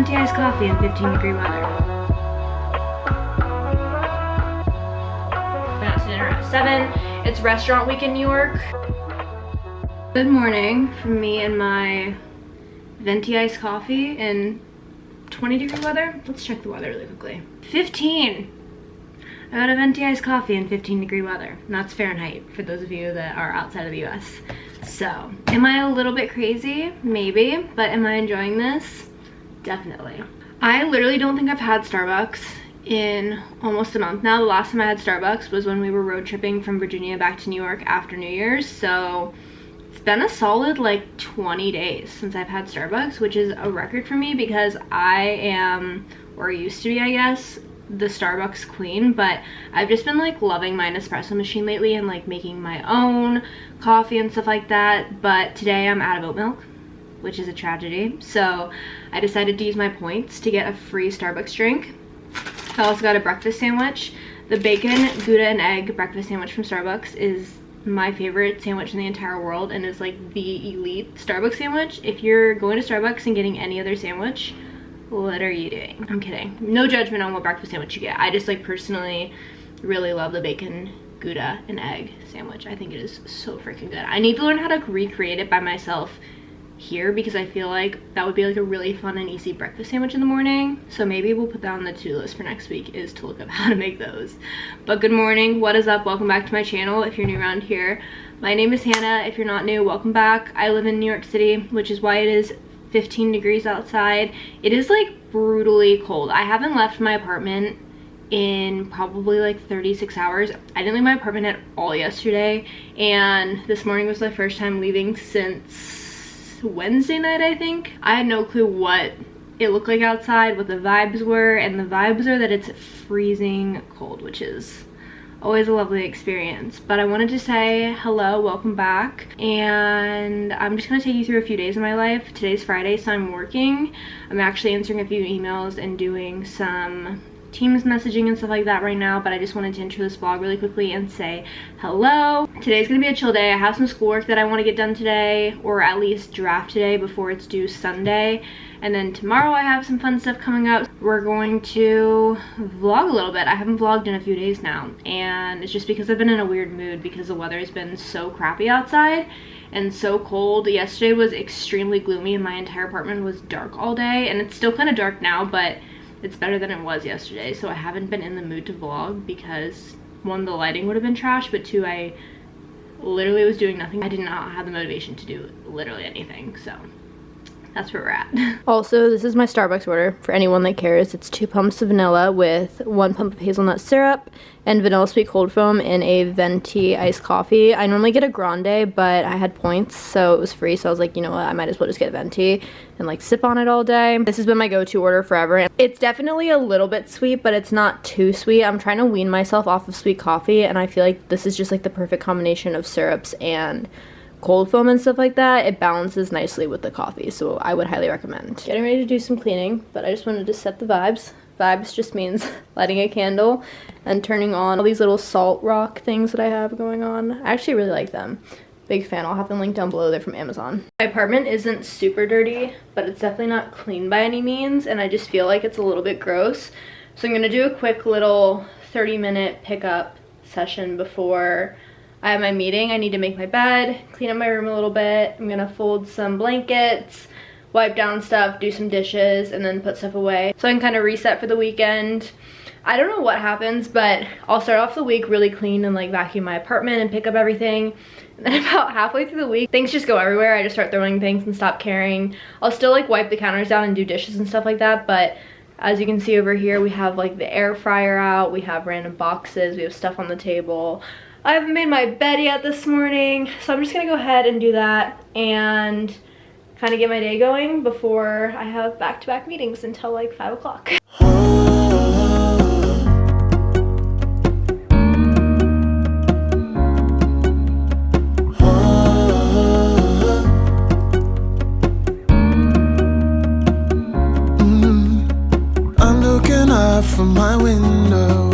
venti iced coffee in 15-degree weather. Went out to dinner at 7. It's restaurant week in New York. Good morning from me and my venti iced coffee in 20-degree weather. Let's check the weather really quickly. 15. I got a venti iced coffee in 15-degree weather. And that's Fahrenheit for those of you that are outside of the US. So, am I a little bit crazy? Maybe, but am I enjoying this? Definitely. I literally don't think I've had Starbucks in almost a month now. The last time I had Starbucks was when we were road tripping from Virginia back to New York after New Year's. So, it's been a solid like 20 days since I've had Starbucks, which is a record for me because I am, or used to be I guess, the Starbucks queen, but I've just been like loving my Nespresso machine lately and like making my own coffee and stuff like that. But today I'm out of oat milk, which is a tragedy. So I decided to use my points to get a free Starbucks drink. I also got a breakfast sandwich. The bacon, Gouda, and egg breakfast sandwich from Starbucks is my favorite sandwich in the entire world and is like the elite Starbucks sandwich. If you're going to Starbucks and getting any other sandwich, what are you doing? I'm kidding. No judgment on what breakfast sandwich you get. I just like personally really love the bacon, Gouda, and egg sandwich. I think it is so freaking good. I need to learn how to recreate it by myself here because I feel like that would be like a really fun and easy breakfast sandwich in the morning. So maybe we'll put that on the to-do list for next week, is to look up how to make those. But good morning, what is up? Welcome back to my channel if you're new around here. My name is Hannah. If you're not new, welcome back. I live in New York City, which is why it is 15 degrees outside. It is like brutally cold. I haven't left my apartment in probably like 36 hours. I didn't leave my apartment at all yesterday, and this morning was my first time leaving since Wednesday night, I think. I had no clue what it looked like outside, what the vibes were, and the vibes are that it's freezing cold, which is always a lovely experience. But I wanted to say hello, welcome back, and I'm just gonna take you through a few days of my life. Today's Friday, so I'm working. I'm actually answering a few emails and doing some Teams messaging and stuff like that right now, but I just wanted to intro this vlog really quickly and say hello. Today's gonna be a chill day. I have some schoolwork that I want to get done today, or at least draft today before it's due Sunday. And then tomorrow I have some fun stuff coming up. We're going to vlog a little bit. I haven't vlogged in a few days now, and it's just because I've been in a weird mood because the weather has been so crappy outside and so cold. Yesterday was extremely gloomy and my entire apartment was dark all day, and it's still kind of dark now, but it's better than it was yesterday. So I haven't been in the mood to vlog because one, the lighting would have been trash, but two, I literally was doing nothing. I did not have the motivation to do literally anything, so that's where we're at. Also, this is my Starbucks order for anyone that cares. It's 2 pumps of vanilla with 1 pump of hazelnut syrup and vanilla sweet cold foam in a venti iced coffee. I normally get a grande, but I had points, so it was free, so I was like, you know what, I might as well just get a venti and like sip on it all day. This has been my go-to order forever. It's definitely a little bit sweet, but it's not too sweet. I'm trying to wean myself off of sweet coffee, and I feel like this is just like the perfect combination of syrups and cold foam and stuff like that. It balances nicely with the coffee, so I would highly recommend. Getting ready to do some cleaning, but I just wanted to set the vibes. Vibes just means lighting a candle and turning on all these little salt rock things that I have going on. I actually really like them. Big fan. I'll have them linked down below. They're from Amazon. My apartment isn't super dirty, but it's definitely not clean by any means, and I just feel like it's a little bit gross. So I'm gonna do a quick little 30-minute pickup session before I have my meeting. I need to make my bed, clean up my room a little bit. I'm gonna fold some blankets, wipe down stuff, do some dishes, and then put stuff away so I can kind of reset for the weekend. I don't know what happens, but I'll start off the week really clean and like vacuum my apartment and pick up everything. And then about halfway through the week, things just go everywhere. I just start throwing things and stop caring. I'll still like wipe the counters down and do dishes and stuff like that, but as you can see over here, we have like the air fryer out, we have random boxes, we have stuff on the table. I haven't made my bed yet this morning, so I'm just gonna go ahead and do that and kind of get my day going before I have back-to-back meetings until like 5 o'clock. I'm looking out from my window.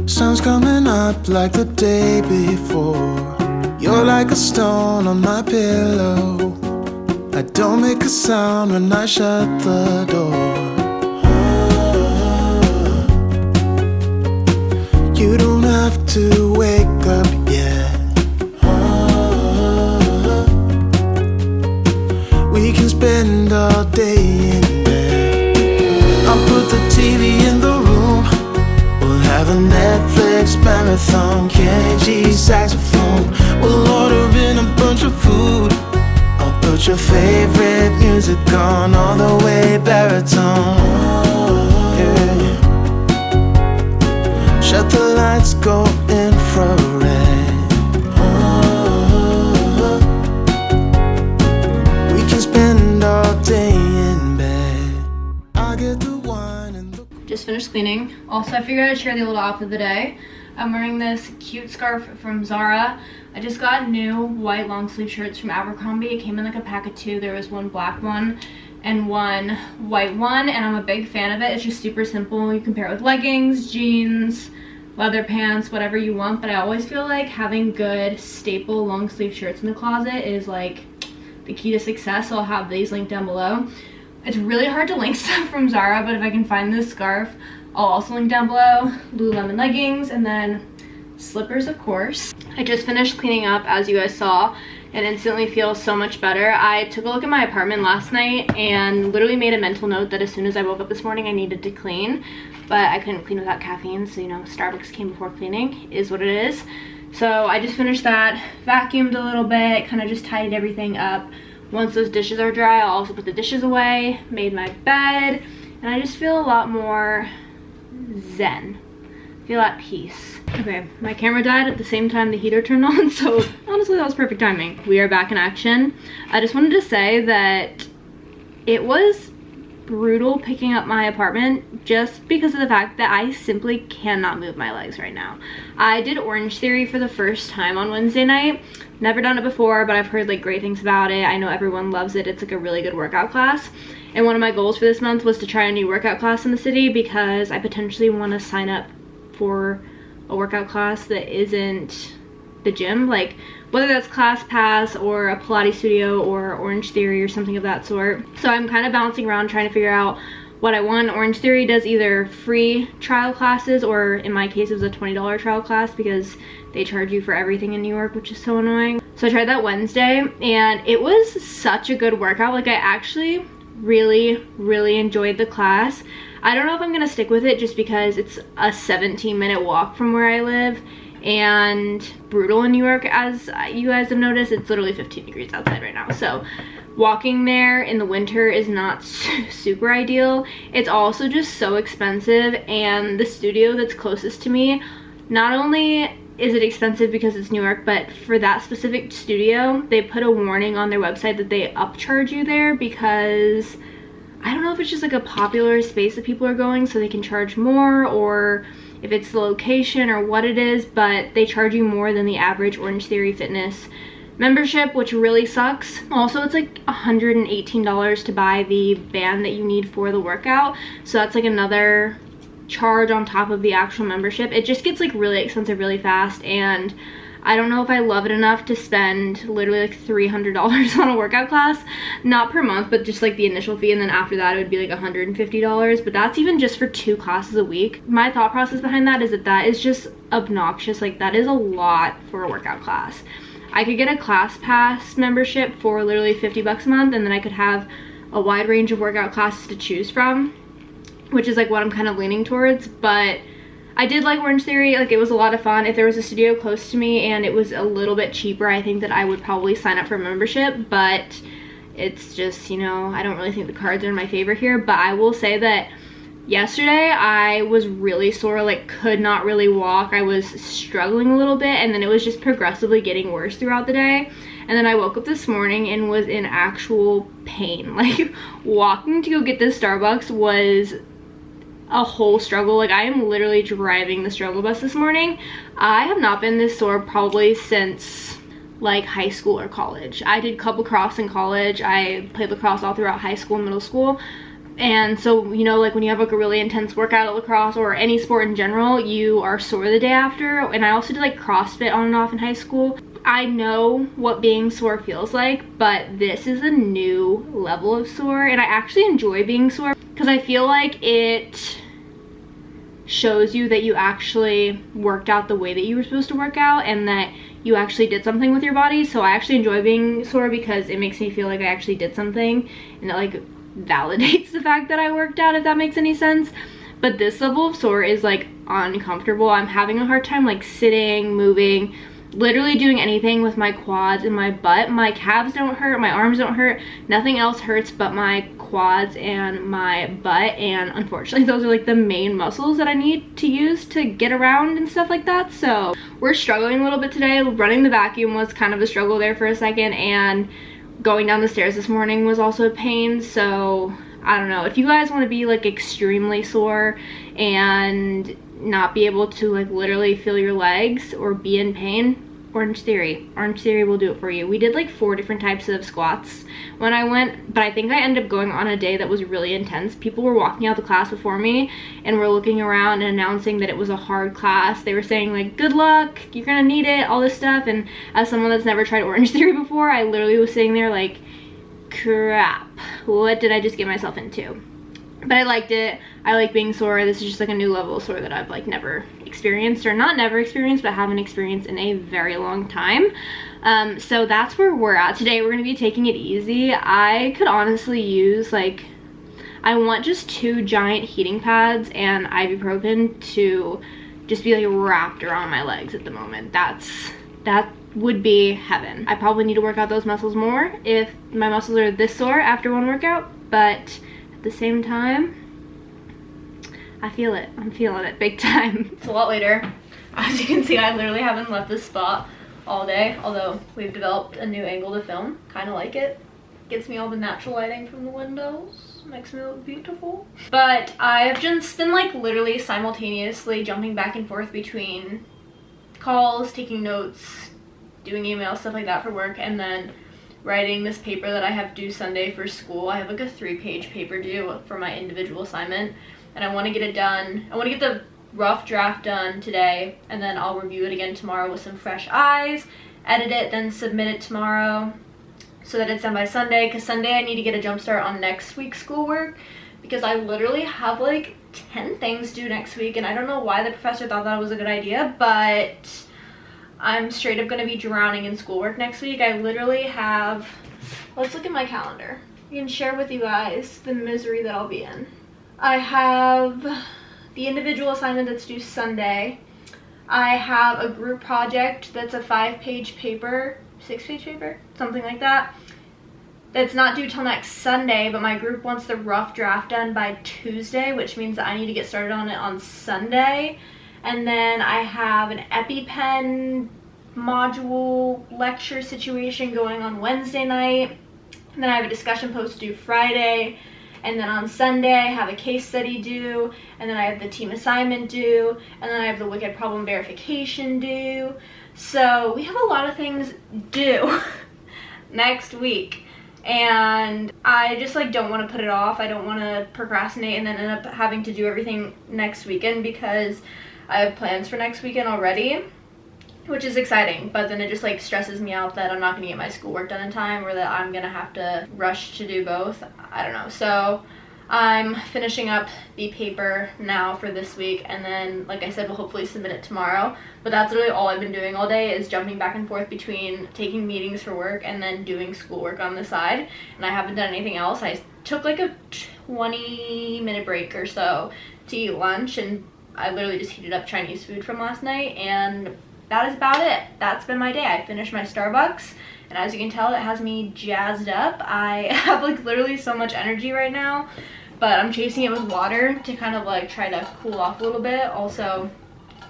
Sun's coming up like the day before. You're like a stone on my pillow. I Don't make a sound when I shut the door. You don't have to wake up yet. We can spend all day in bed. I'll put the TV in the room. We'll have a Netflix marathon, Kenny G saxophone. We'll order in a bunch of food. I'll put your favorite music on, all the way baritone. Yeah. Shut the lights, go infrared. We can spend all day in bed. I'll get the wine and the... Just finished cleaning. Also, I figured I'd share the little outfit of the day. I'm wearing this cute scarf from Zara. I just got new white long sleeve shirts from Abercrombie. It came in like a pack of 2. There was one black one and one white one, and I'm a big fan of it. It's just super simple. You can pair it with leggings, jeans, leather pants, whatever you want, but I always feel like having good staple long sleeve shirts in the closet is like the key to success. So I'll have these linked down below. It's really hard to link stuff from Zara, but if I can find this scarf, I'll also link down below. Lululemon leggings, and then slippers, of course. I just finished cleaning up, as you guys saw, and instantly feel so much better. I took a look at my apartment last night and literally made a mental note that as soon as I woke up this morning I needed to clean, but I couldn't clean without caffeine, so you know, Starbucks came before cleaning, is what it is. So I just finished that, vacuumed a little bit, kind of just tidied everything up. Once those dishes are dry, I'll also put the dishes away, made my bed, and I just feel a lot more zen. Feel at peace. Okay, my camera died at the same time the heater turned on, so honestly that was perfect timing. We are back in action. I just wanted to say that it was brutal picking up my apartment just because of the fact that I simply cannot move my legs right now. I did Orange Theory for the first time on Wednesday night. Never done it before, but I've heard like great things about it. I know everyone loves it. It's like a really good workout class. And one of my goals for this month was to try a new workout class in the city because I potentially want to sign up for a workout class that isn't the gym, like whether that's Class Pass or a Pilates studio or Orange Theory or something of that sort. So I'm kind of bouncing around trying to figure out what I want. Orange Theory does either free trial classes, or in my case it was a $20 trial class because they charge you for everything in New York, which is so annoying. So I tried that Wednesday and it was such a good workout. Like I actually really enjoyed the class. I don't know if I'm gonna stick with it just because it's a 17-minute walk from where I live and brutal in New York. As you guys have noticed, it's literally 15 degrees outside right now, so walking there in the winter is not super ideal. It's also just so expensive, and the studio that's closest to me, not only is it expensive because it's New York, but for that specific studio they put a warning on their website that they upcharge you there because I don't know if it's just like a popular space that people are going so they can charge more, or if it's the location or what it is, but they charge you more than the average Orange Theory Fitness membership, which really sucks. Also, it's like $118 to buy the band that you need for the workout, so that's like another charge on top of the actual membership. It just gets like really expensive really fast, and I don't know if I love it enough to spend literally like $300 on a workout class, not per month, but just like the initial fee, and then after that it would be like $150, but that's even just for 2 classes a week. My thought process behind that is that that is just obnoxious. Like that is a lot for a workout class. I could get a Class Pass membership for literally 50 bucks a month, and then I could have a wide range of workout classes to choose from, which is like what I'm kind of leaning towards. But I did like Orange Theory. Like it was a lot of fun. If there was a studio close to me and it was a little bit cheaper, I think that I would probably sign up for a membership, but it's just, you know, I don't really think the cards are in my favor here. But I will say that yesterday I was really sore, like could not really walk. I was struggling a little bit, and then it was just progressively getting worse throughout the day. And then I woke up this morning and was in actual pain. Like walking to go get this Starbucks was a whole struggle. Like I am literally driving the struggle bus this morning. I have not been this sore probably since like high school or college. I did club lacrosse in college. I played lacrosse all throughout high school and middle school. And so, you know, like when you have like a really intense workout at lacrosse or any sport in general, you are sore the day after. And I also did like CrossFit on and off in high school. I know what being sore feels like, but this is a new level of sore, and I actually enjoy being sore because I feel like it shows you that you actually worked out the way that you were supposed to work out and that you actually did something with your body. So I actually enjoy being sore because it makes me feel like I actually did something, and it like validates the fact that I worked out, if that makes any sense. But this level of sore is like uncomfortable. I'm having a hard time like sitting, moving, literally doing anything with my quads and my butt. My calves don't hurt, my arms don't hurt, nothing else hurts but my quads and my butt, and unfortunately those are like the main muscles that I need to use to get around and stuff like that. So we're struggling a little bit today. Running the vacuum was kind of a struggle there for a second, and going down the stairs this morning was also a pain. So I don't know, if you guys want to be like extremely sore and not be able to like literally feel your legs or be in pain, Orange Theory will do it for you. We did like 4 different types of squats when I went, but I think I ended up going on a day that was really intense. People were walking out the class before me and were looking around and announcing that it was a hard class. They were saying like, good luck, you're gonna need it, all this stuff. And as someone that's never tried Orange Theory before, I literally was sitting there like, crap, what did I just get myself into? But I liked it. I like being sore. This is just like a new level of sore that I've like never experienced, or not never experienced, but haven't experienced in a very long time. So that's where we're at today. We're gonna be taking it easy. I could honestly use like, I want just 2 giant heating pads and ibuprofen to just be like wrapped around my legs at the moment. That would be heaven. I probably need to work out those muscles more if my muscles are this sore after one workout, but at the same time, I feel it. I'm feeling it big time. It's a lot later. As you can see, I literally haven't left this spot all day, although we've developed a new angle to film. Kind of like it. Gets me all the natural lighting from the windows. Makes me look beautiful. But I've just been like literally simultaneously jumping back and forth between calls, taking notes, doing emails, stuff like that for work, and then writing this paper that I have due Sunday for school. I have like a 3-page paper due for my individual assignment, and I want to get it done. I want to get the rough draft done today, and then I'll review it again tomorrow with some fresh eyes, edit it, then submit it tomorrow so that it's done by Sunday, because Sunday I need to get a jump start on next week's schoolwork, because I literally have like 10 things due next week, and I don't know why the professor thought that was a good idea, but I'm straight up gonna be drowning in schoolwork next week. I literally have, let's look at my calendar. I can share with you guys the misery that I'll be in. I have the individual assignment that's due Sunday. I have a group project that's a 5-page paper, 6-page paper, something like that. That's not due till next Sunday, but my group wants the rough draft done by Tuesday, which means that I need to get started on it on Sunday. And then I have an EpiPen module lecture situation going on Wednesday night. And then I have a discussion post due Friday. And then on Sunday I have a case study due. And then I have the team assignment due. And then I have the Wicked problem verification due. So we have a lot of things due next week. And I just like don't want to put it off. I don't want to procrastinate and then end up having to do everything next weekend, because I have plans for next weekend already, which is exciting, but then it just like stresses me out that I'm not gonna get my schoolwork done in time, or that I'm gonna have to rush to do both. I don't know. So I'm finishing up the paper now for this week, and then like I said, we'll hopefully submit it tomorrow. But that's really all I've been doing all day, is jumping back and forth between taking meetings for work and then doing schoolwork on the side, and I haven't done anything else. I took like a 20-minute break or so to eat lunch, and I literally just heated up Chinese food from last night, and that is about it. That's been my day. I finished my Starbucks, and as you can tell, it has me jazzed up. I have like literally so much energy right now, but I'm chasing it with water to kind of like try to cool off a little bit. Also,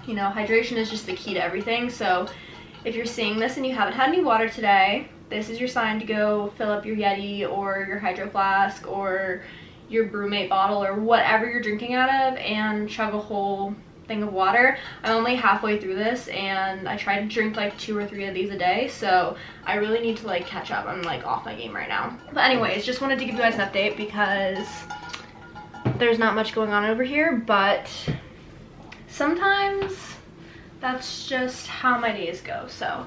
you know, hydration is just the key to everything. So if you're seeing this and you haven't had any water today, this is your sign to go fill up your Yeti or your Hydro Flask or your Brewmate bottle or whatever you're drinking out of, and chug a whole thing of water. I'm only halfway through this, and I try to drink like 2 or 3 of these a day, so I really need to like catch up. I'm like off my game right now. But anyways, just wanted to give you guys an update because there's not much going on over here, but sometimes that's just how my days go. So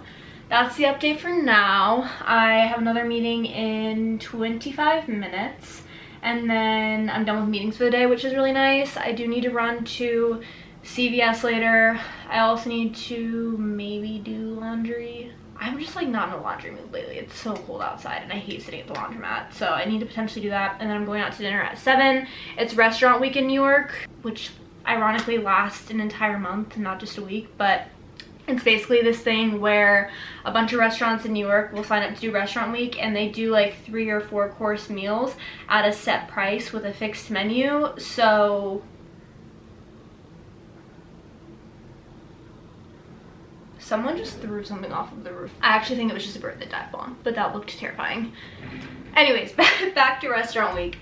that's the update for now. I have another meeting in 25 minutes and then I'm done with meetings for the day, which is really nice. I do need to run to CVS later. I also need to maybe do laundry. I'm just like not in a laundry mood lately. It's so cold outside and I hate sitting at the laundromat. So I need to potentially do that. And then I'm going out to dinner at 7. It's restaurant week in New York, which ironically lasts an entire month, not just a week. But it's basically this thing where a bunch of restaurants in New York will sign up to do restaurant week and they do like 3 or 4 course meals at a set price with a fixed menu. So someone just threw something off of the roof. I actually think it was just a bird that died bomb, but that looked terrifying. Anyways, back to restaurant week.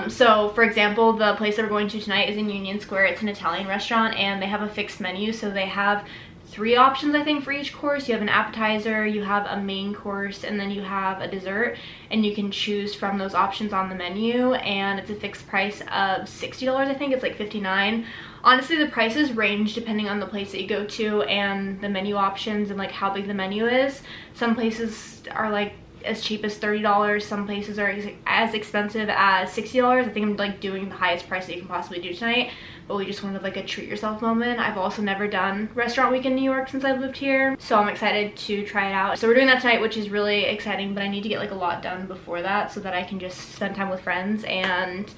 So for example, the place that we're going to tonight is in Union Square. It's an Italian restaurant and they have a fixed menu. So they have 3 options, I think, for each course. You have an appetizer, you have a main course, and then you have a dessert. And you can choose from those options on the menu. And it's a fixed price of $60, I think. It's like $59. Honestly, the prices range depending on the place that you go to and the menu options and like how big the menu is. Some places are like as cheap as $30. Some places are as expensive as $60. I think I'm like doing the highest price that you can possibly do tonight, but we just wanted like a treat yourself moment. I've also never done restaurant week in New York since I've lived here, so I'm excited to try it out. So we're doing that tonight, which is really exciting, but I need to get like a lot done before that so that I can just spend time with friends and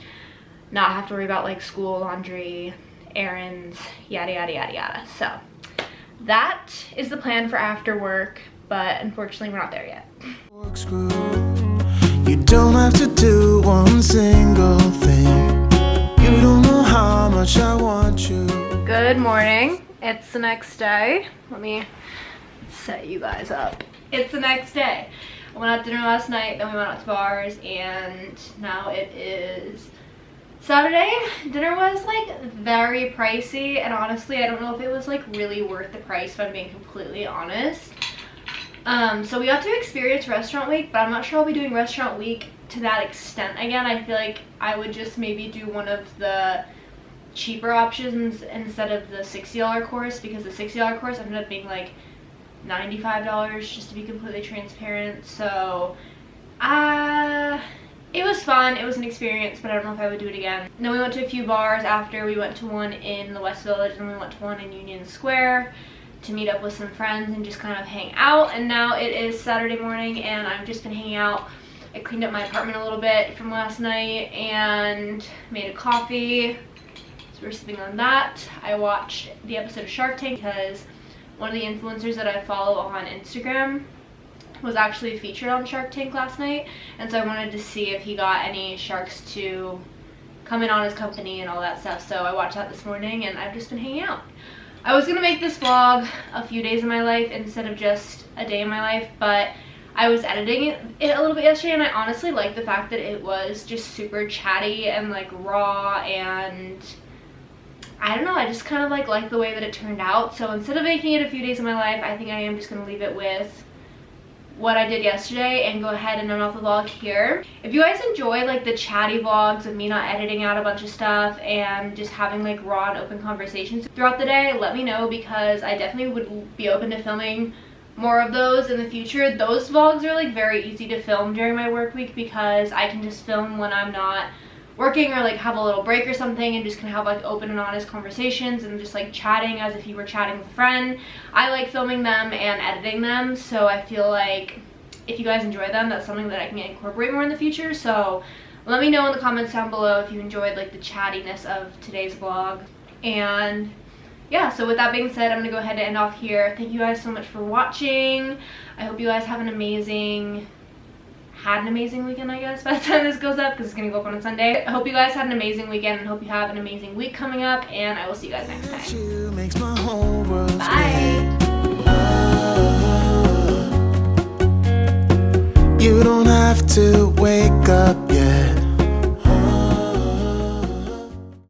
not have to worry about like school, laundry, errands, yada yada yada yada. So that is the plan for after work, but unfortunately we're not there yet. You don't have to do one single thing. You don't know how much I want you. Good morning. It's the next day. Let me set you guys up. It's the next day. I went out to dinner last night, then we went out to bars, and now it is Saturday. Dinner was like very pricey, and honestly I don't know if it was like really worth the price, if I'm being completely honest. So we got to experience restaurant week, but I'm not sure I'll be doing restaurant week to that extent again. I feel like I would just maybe do one of the cheaper options instead of the $60 course, because the $60 course ended up being like $95, just to be completely transparent. So it was fun, it was an experience, but I don't know if I would do it again. Then we went to a few bars after. We went to one in the West Village and we went to one in Union Square to meet up with some friends and just kind of hang out. And now it is Saturday morning and I've just been hanging out. I cleaned up my apartment a little bit from last night and made a coffee, so we're sipping on that. I watched the episode of Shark Tank because one of the influencers that I follow on Instagram was actually featured on Shark Tank last night, and so I wanted to see if he got any sharks to come in on his company and all that stuff. So I watched that this morning and I've just been hanging out. I was gonna make this vlog a few days in my life instead of just a day in my life, but I was editing it a little bit yesterday and I honestly liked the fact that it was just super chatty and like raw, and I don't know, I just kind of like the way that it turned out. So instead of making it a few days in my life, I think I am just gonna leave it with what I did yesterday and go ahead and end off the vlog here. If you guys enjoy like the chatty vlogs of me not editing out a bunch of stuff and just having like raw and open conversations throughout the day, let me know, because I definitely would be open to filming more of those in the future. Those vlogs are like very easy to film during my work week because I can just film when I'm not working or like have a little break or something and just can have like open and honest conversations and just like chatting as if you were chatting with a friend. I like filming them and editing them, so I feel like if you guys enjoy them, that's something that I can incorporate more in the future. So let me know in the comments down below if you enjoyed like the chattiness of today's vlog. And yeah, so with that being said, I'm gonna go ahead and end off here. Thank you guys so much for watching. I hope you guys have an amazing weekend, I guess, by the time this goes up, because it's gonna go up on a Sunday. I hope you guys had an amazing weekend and hope you have an amazing week coming up, and I will see you guys next time. Bye. You don't have to